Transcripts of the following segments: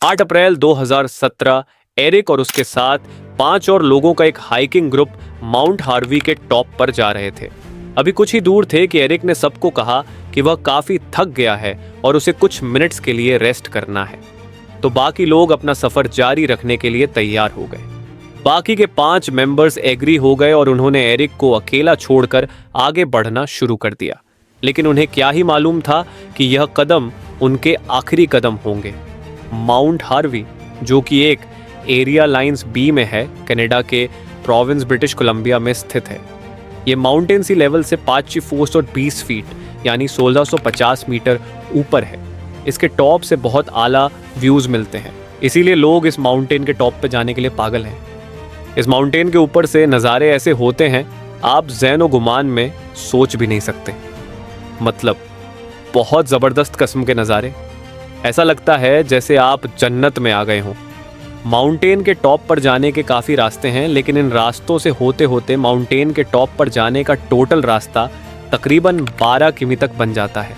8 अप्रैल 2017 Eric और उसके साथ 5 और लोगों का एक हाइकिंग ग्रुप माउंट हार्वी के टॉप पर जा रहे थे। अभी कुछ ही दूर थे कि एरिक ने सबको कहा कि वह काफी थक गया है और उसे कुछ मिनट्स के लिए रेस्ट करना है। तो बाकी लोग अपना सफर जारी रखने के लिए तैयार हो गए। बाकी के 5 मेंबर्स एग्री हो गए और उन्होंने एरिक को अकेला छोड़कर आगे बढ़ना शुरू कर दिया। लेकिन उन्हें क्या ही मालूम था कि यह कदम उनके आखिरी कदम होंगे। माउंट हार्वी, जो कि एक एरिया लाइंस बी में है, कनाडा के प्रोविंस ब्रिटिश कोलंबिया में स्थित है। ये माउंटेन सी लेवल से 520 फीट यानी 1650 मीटर ऊपर है। इसके टॉप से बहुत आला व्यूज मिलते हैं, इसीलिए लोग इस माउंटेन के टॉप पे जाने के लिए पागल हैं। इस माउंटेन के ऊपर से नज़ारे ऐसे होते हैं आप ज़ैन व गुमान में सोच भी नहीं सकते। मतलब बहुत ज़बरदस्त किस्म के नज़ारे। ऐसा लगता है जैसे आप जन्नत में आ गए हों। माउंटेन के टॉप पर जाने के काफ़ी रास्ते हैं, लेकिन इन रास्तों से होते होते माउंटेन के टॉप पर जाने का टोटल रास्ता तकरीबन 12 किमी तक बन जाता है।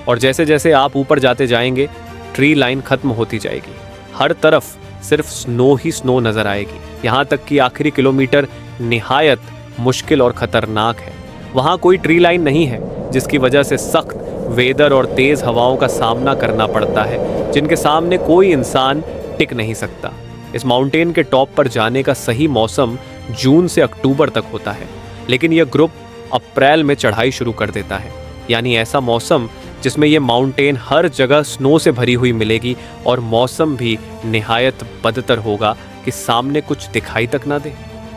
और जैसे जैसे आप ऊपर जाते जाएंगे ट्री लाइन ख़त्म होती जाएगी। हर तरफ सिर्फ स्नो ही स्नो नज़र आएगी, यहाँ तक कि आखिरी किलोमीटर निहायत मुश्किल और ख़तरनाक है। वहाँ कोई ट्री लाइन नहीं है, जिसकी वजह से सख्त वेदर और तेज़ हवाओं का सामना करना पड़ता है, जिनके सामने कोई इंसान टिक नहीं सकता। इस माउंटेन के टॉप पर जाने का सही मौसम जून से अक्टूबर तक होता है, लेकिन यह ग्रुप अप्रैल में चढ़ाई शुरू कर देता है। यानी ऐसा मौसम जिसमें यह माउंटेन हर जगह स्नो से भरी हुई मिलेगी और मौसम भी निहायत बदतर होगा कि सामने कुछ दिखाई तक ना दे।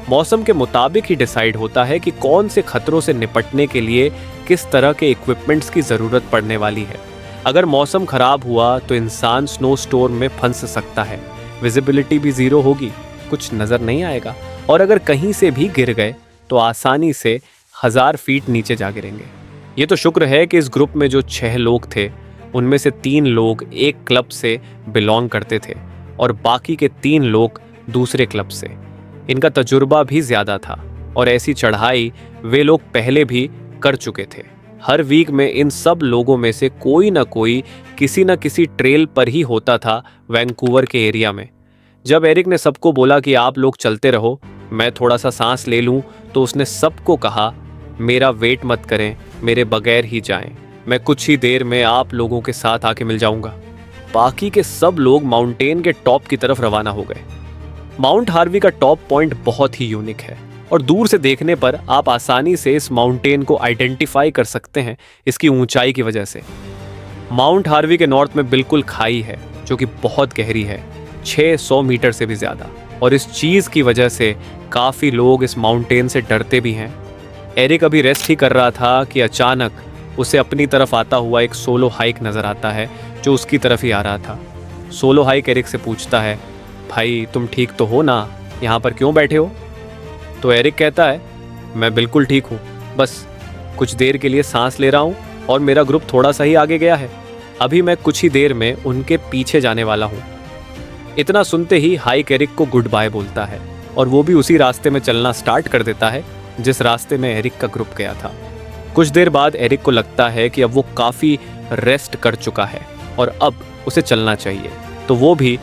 मौसम के मुताबिक ही डिसाइड होता है कि कौन से खतरों से निपटने के लिए किस तरह के इक्विपमेंट्स की ज़रूरत पड़ने वाली है। अगर मौसम ख़राब हुआ तो इंसान स्नो स्टोर्म में फंस सकता है, विजिबिलिटी भी ज़ीरो होगी, कुछ नज़र नहीं आएगा, और अगर कहीं से भी गिर गए तो आसानी से 1000 फीट नीचे जा गिरेंगे। ये तो शुक्र है कि इस ग्रुप में जो 6 लोग थे उनमें से 3 लोग एक क्लब से बिलोंग करते थे और बाकी के 3 लोग दूसरे क्लब से। इनका तजुर्बा भी ज़्यादा था और ऐसी चढ़ाई वे लोग पहले भी कर चुके थे। हर वीक में इन सब लोगों में से कोई ना कोई किसी न किसी ट्रेल पर ही होता था वैंकूवर के एरिया में। जब एरिक ने सबको बोला कि आप लोग चलते रहो, मैं थोड़ा सा सांस ले लूं, तो उसने सबको कहा मेरा वेट मत करें, मेरे बगैर ही जाएं, मैं कुछ ही देर में आप लोगों के साथ आके मिल जाऊंगा। बाकी के सब लोग माउंटेन के टॉप की तरफ रवाना हो गए। माउंट हार्वी का टॉप पॉइंट बहुत ही यूनिक है और दूर से देखने पर आप आसानी से इस माउंटेन को आइडेंटिफाई कर सकते हैं इसकी ऊंचाई की वजह से। माउंट हार्वी के नॉर्थ में बिल्कुल खाई है जो कि बहुत गहरी है, 600 मीटर से भी ज़्यादा, और इस चीज़ की वजह से काफ़ी लोग इस माउंटेन से डरते भी हैं। एरिक अभी रेस्ट ही कर रहा था कि अचानक उसे अपनी तरफ आता हुआ एक सोलो हाइक नज़र आता है जो उसकी तरफ ही आ रहा था। सोलो हाइक एरिक से पूछता है, भाई तुम ठीक तो हो ना, यहाँ पर क्यों बैठे हो? तो एरिक कहता है, मैं बिल्कुल ठीक हूँ, बस कुछ देर के लिए सांस ले रहा हूँ और मेरा ग्रुप थोड़ा सा ही आगे गया है, अभी मैं कुछ ही देर में उनके पीछे जाने वाला हूँ। इतना सुनते ही हाइक एरिक को गुड बाय बोलता है और वो भी उसी रास्ते में चलना स्टार्ट कर देता है जिस रास्ते में एरिक का ग्रुप गया था। कुछ देर बाद एरिक को लगता है कि अब वो काफ़ी रेस्ट कर चुका है और अब उसे चलना चाहिए, तो वो भी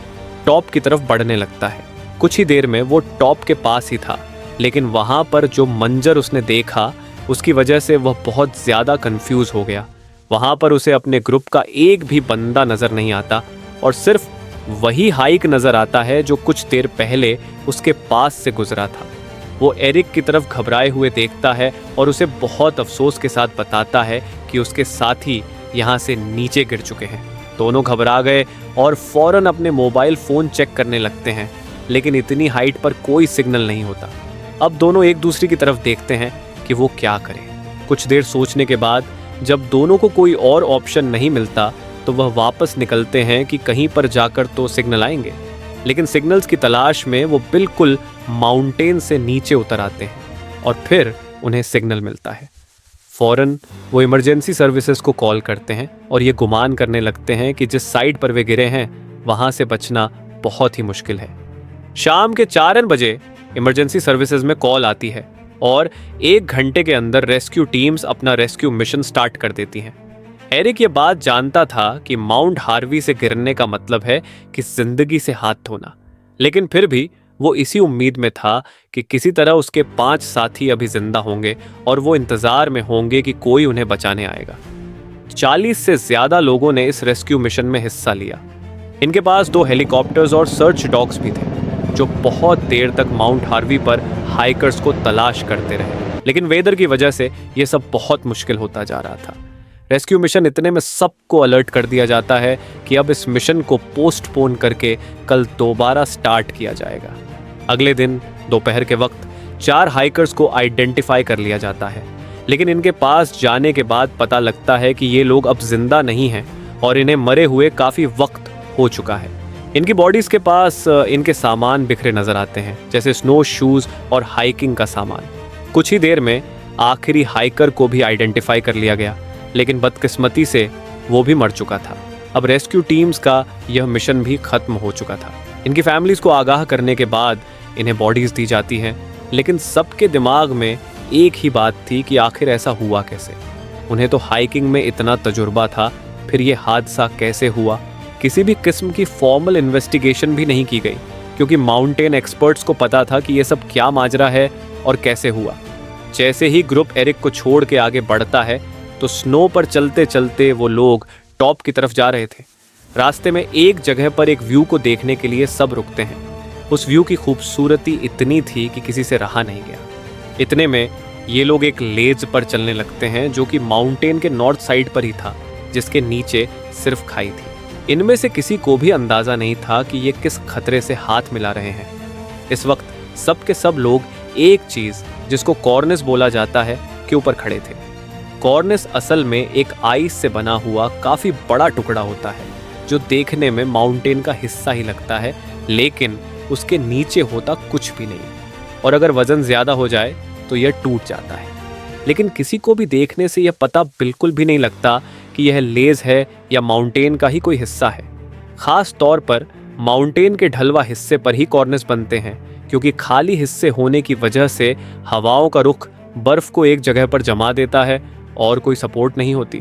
टॉप की तरफ बढ़ने लगता है। कुछ ही देर में वो टॉप के पास ही था, लेकिन वहाँ पर जो मंजर उसने देखा उसकी वजह से वह बहुत ज़्यादा कंफ्यूज हो गया। वहाँ पर उसे अपने ग्रुप का एक भी बंदा नज़र नहीं आता और सिर्फ वही हाइक नज़र आता है जो कुछ देर पहले उसके पास से गुजरा था। वो एरिक की तरफ घबराए हुए देखता है और उसे बहुत अफसोस के साथ बताता है कि उसके साथी यहाँ से नीचे गिर चुके हैं। दोनों घबरा गए और फौरन अपने मोबाइल फ़ोन चेक करने लगते हैं, लेकिन इतनी हाइट पर कोई सिग्नल नहीं होता। अब दोनों एक दूसरे की तरफ देखते हैं कि वो क्या करें। कुछ देर सोचने के बाद जब दोनों को कोई और ऑप्शन नहीं मिलता तो वह वापस निकलते हैं कि कहीं पर जाकर तो सिग्नल आएंगे, लेकिन सिग्नल्स की तलाश में वो बिल्कुल माउंटेन से नीचे उतर आते हैं और फिर उन्हें सिग्नल मिलता है। फौरन वो इमरजेंसी सर्विसेज को कॉल करते हैं और ये गुमान करने लगते हैं कि जिस साइड पर वे गिरे हैं वहाँ से बचना बहुत ही मुश्किल है। शाम के 4 बजे इमरजेंसी सर्विसेज में कॉल आती है और 1 घंटे के अंदर रेस्क्यू टीम्स अपना रेस्क्यू मिशन स्टार्ट कर देती हैं। एरिक ये बात जानता था कि माउंट हार्वी से गिरने का मतलब है कि जिंदगी से हाथ धोना, लेकिन फिर भी वो इसी उम्मीद में था कि किसी तरह उसके 5 साथी अभी जिंदा होंगे और वो इंतजार में होंगे कि कोई उन्हें बचाने आएगा। 40 से ज्यादा लोगों ने इस रेस्क्यू मिशन में हिस्सा लिया। इनके पास 2 हेलीकॉप्टर्स और सर्च डॉग्स भी थे जो बहुत देर तक माउंट हार्वी पर हाइकर्स को तलाश करते रहे, लेकिन वेदर की वजह से यह सब बहुत मुश्किल होता जा रहा था। रेस्क्यू मिशन इतने में सबको अलर्ट कर दिया जाता है कि अब इस मिशन को पोस्टपोन करके कल दोबारा स्टार्ट किया जाएगा। अगले दिन दोपहर के वक्त 4 हाइकर्स को आइडेंटिफाई कर लिया जाता है, लेकिन इनके पास जाने के बाद पता लगता है कि ये लोग अब जिंदा नहीं हैं और इन्हें मरे हुए काफ़ी वक्त हो चुका है। इनकी बॉडीज़ के पास इनके सामान बिखरे नजर आते हैं, जैसे स्नो शूज़ और हाइकिंग का सामान। कुछ ही देर में आखिरी हाइकर को भी आइडेंटिफाई कर लिया गया, लेकिन बदकिस्मती से वो भी मर चुका था। अब रेस्क्यू टीम्स का यह मिशन भी खत्म हो चुका था। इनकी फैमिलीज को आगाह करने के बाद इन्हें बॉडीज दी जाती हैं, लेकिन सबके दिमाग में एक ही बात थी कि आखिर ऐसा हुआ कैसे। उन्हें तो हाइकिंग में इतना तजुर्बा था, फिर ये हादसा कैसे हुआ। किसी भी किस्म की फॉर्मल इन्वेस्टिगेशन भी नहीं की गई, क्योंकि माउंटेन एक्सपर्ट्स को पता था कि ये सब क्या माजरा है और कैसे हुआ। जैसे ही ग्रुप एरिक को छोड़ के आगे बढ़ता है तो स्नो पर चलते चलते वो लोग टॉप की तरफ जा रहे थे। रास्ते में एक जगह पर एक व्यू को देखने के लिए सब रुकते हैं। उस व्यू की खूबसूरती इतनी थी कि किसी से रहा नहीं गया। इतने में ये लोग एक लेज पर चलने लगते हैं जो कि माउंटेन के नॉर्थ साइड पर ही था, जिसके नीचे सिर्फ खाई थी। इनमें से किसी को भी अंदाजा नहीं था कि ये किस खतरे से हाथ मिला रहे हैं। इस वक्त सब के सब लोग एक चीज जिसको कॉर्निस बोला जाता है के ऊपर खड़े थे। कॉर्निस असल में एक आइस से बना हुआ काफी बड़ा टुकड़ा होता है जो देखने में माउंटेन का हिस्सा ही लगता है, लेकिन उसके नीचे होता कुछ भी नहीं, और अगर वजन ज्यादा हो जाए तो यह टूट जाता है। लेकिन किसी को भी देखने से यह पता बिल्कुल भी नहीं लगता कि यह लेज है या माउंटेन का ही कोई हिस्सा है। खास तौर पर माउंटेन के ढलवा हिस्से पर ही कॉर्निस बनते हैं, क्योंकि खाली हिस्से होने की वजह से हवाओं का रुख बर्फ को एक जगह पर जमा देता है और कोई सपोर्ट नहीं होती।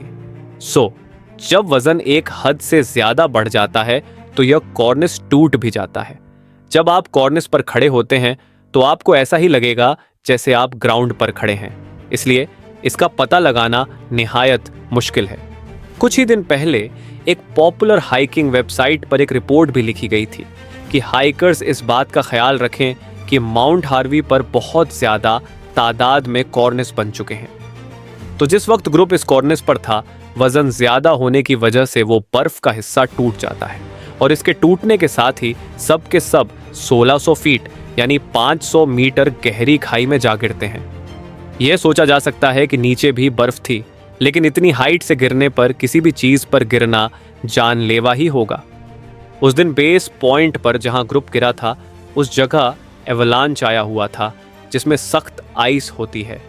जब वजन एक हद से ज्यादा बढ़ जाता है तो यह कॉर्निस टूट भी जाता है। जब आप कॉर्निस पर खड़े होते हैं तो आपको ऐसा ही लगेगा जैसे आप ग्राउंड पर खड़े हैं, इसलिए इसका पता लगाना निहायत मुश्किल है। कुछ ही दिन पहले एक पॉपुलर हाइकिंग वेबसाइट पर एक रिपोर्ट भी लिखी गई थी कि हाइकर्स इस बात का ख्याल रखें कि माउंट हार्वी पर बहुत ज्यादा तादाद में कॉर्निस बन चुके हैं। तो जिस वक्त ग्रुप इस कॉर्निस पर था, वजन ज्यादा होने की वजह से वो बर्फ का हिस्सा टूट जाता है और इसके टूटने के साथ ही सब के सब 1600 फीट यानी 500 मीटर गहरी खाई में जा गिरते हैं। यह सोचा जा सकता है कि नीचे भी बर्फ थी, लेकिन इतनी हाइट से गिरने पर किसी भी चीज पर गिरना जानलेवा ही होगा। उस दिन बेस पॉइंट पर जहां ग्रुप गिरा था, उस जगह एवलांच आया हुआ था जिसमें सख्त आइस होती है।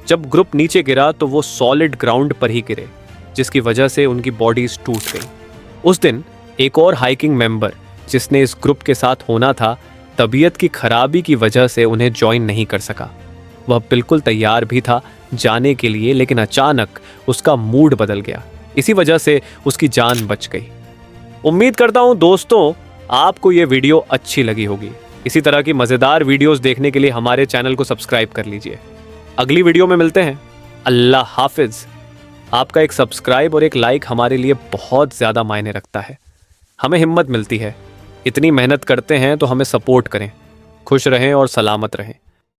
जब ग्रुप नीचे गिरा तो वो सॉलिड ग्राउंड पर ही गिरे, जिसकी वजह से उनकी बॉडीज टूट गई। उस दिन एक और हाइकिंग मेंबर जिसने इस ग्रुप के साथ होना था, तबीयत की खराबी की वजह से उन्हें ज्वाइन नहीं कर सका। वह बिल्कुल तैयार भी था जाने के लिए, लेकिन अचानक उसका मूड बदल गया। इसी वजह से उसकी जान बच गई। उम्मीद करता हूं दोस्तों आपको ये वीडियो अच्छी लगी होगी। इसी तरह की मज़ेदार वीडियोस देखने के लिए हमारे चैनल को सब्सक्राइब कर लीजिए। अगली वीडियो में मिलते हैं। अल्लाह हाफिज। आपका एक सब्सक्राइब और एक लाइक हमारे लिए बहुत ज़्यादा मायने रखता है, हमें हिम्मत मिलती है। इतनी मेहनत करते हैं तो हमें सपोर्ट करें। खुश रहें और सलामत रहें।